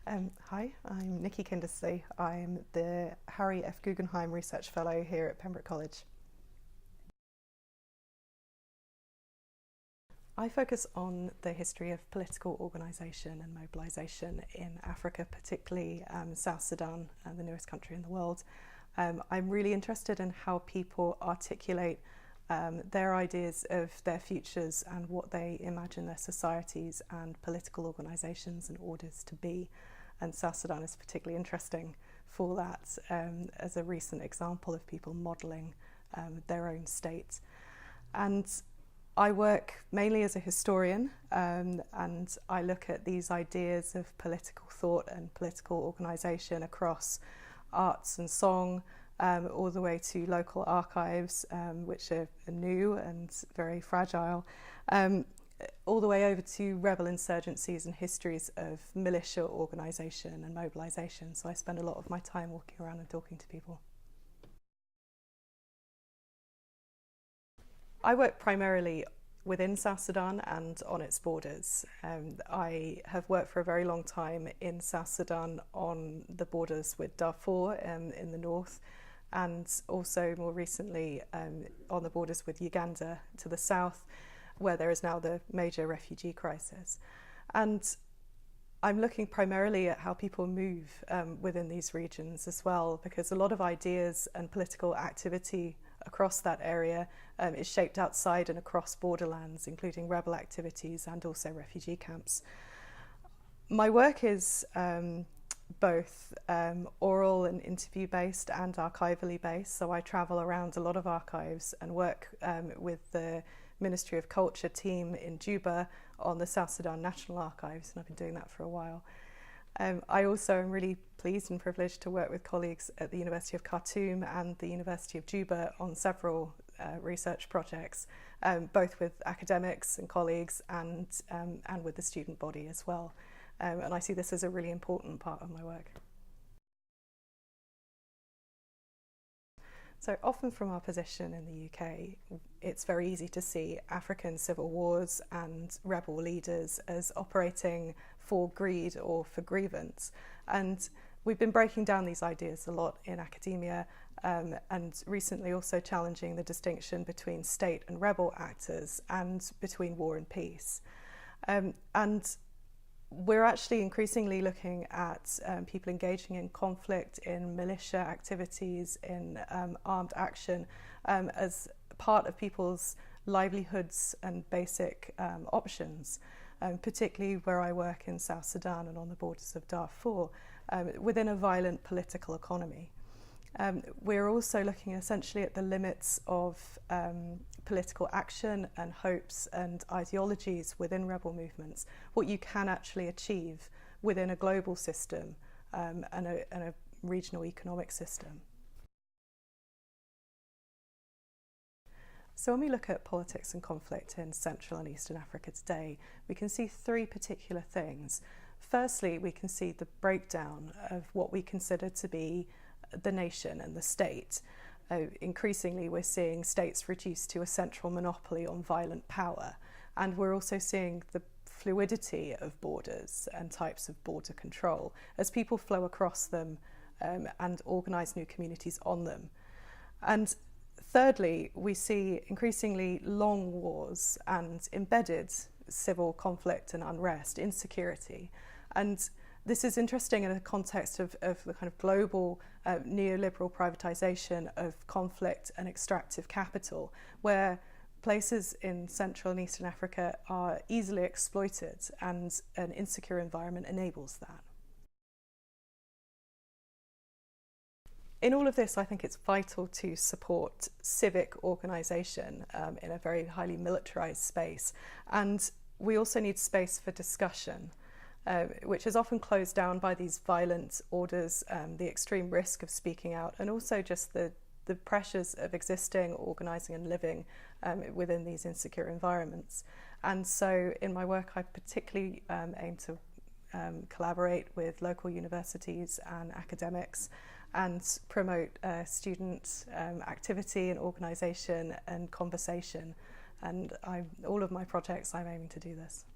Hi, I'm Nicola Kindersley. I'm the Harry F. Guggenheim Research Fellow here at Pembroke College. I focus on the history of political organisation and mobilisation in Africa, particularly South Sudan, the newest country in the world. I'm really interested in how people articulate their ideas of their futures and what they imagine their societies and political organisations and orders to be. And South Sudan is particularly interesting for that as a recent example of people modelling their own state. And I work mainly as a historian, and I look at these ideas of political thought and political organisation across arts and song, all the way to local archives, which are new and very fragile, all the way over to rebel insurgencies and histories of militia organisation and mobilisation. So I spend a lot of my time walking around and talking to people. I work primarily within South Sudan and on its borders. I have worked for a very long time in South Sudan on the borders with Darfur in the north, and also more recently on the borders with Uganda to the south, where there is now the major refugee crisis. And I'm looking primarily at how people move within these regions as well, because a lot of ideas and political activity across that area is shaped outside and across borderlands, including rebel activities and also refugee camps. My work is both oral and interview based and archivally based, so I travel around a lot of archives and work with the Ministry of Culture team in Juba on the South Sudan National Archives, and I've been doing that for a while. I also am really pleased and privileged to work with colleagues at the University of Khartoum and the University of Juba on several research projects, both with academics and colleagues and with the student body as well. And I see this as a really important part of my work. So often from our position in the UK, it's very easy to see African civil wars and rebel leaders as operating for greed or for grievance. And we've been breaking down these ideas a lot in academia, and recently also challenging the distinction between state and rebel actors and between war and peace. And we're actually increasingly looking at people engaging in conflict, in militia activities, in armed action as part of people's livelihoods and basic options, particularly where I work in South Sudan and on the borders of Darfur, within a violent political economy. We're also looking essentially at the limits of political action and hopes and ideologies within rebel movements, what you can actually achieve within a global system and a regional economic system. So when we look at politics and conflict in Central and Eastern Africa today, we can see three particular things. Firstly, we can see the breakdown of what we consider to be the nation and the state. Increasingly, we're seeing states reduced to a central monopoly on violent power, and we're also seeing the fluidity of borders and types of border control as people flow across them and organise new communities on them. And thirdly, we see increasingly long wars and embedded civil conflict and unrest, insecurity. And this is interesting in a context of the kind of global neoliberal privatisation of conflict and extractive capital, where places in Central and Eastern Africa are easily exploited, and an insecure environment enables that. In all of this, I think it's vital to support civic organisation in a very highly militarised space, and we also need space for discussion. Which is often closed down by these violent orders, the extreme risk of speaking out, and also just the pressures of existing, organising and living within these insecure environments. And so in my work, I particularly aim to collaborate with local universities and academics and promote student activity and organisation and conversation. And all of my projects, I'm aiming to do this.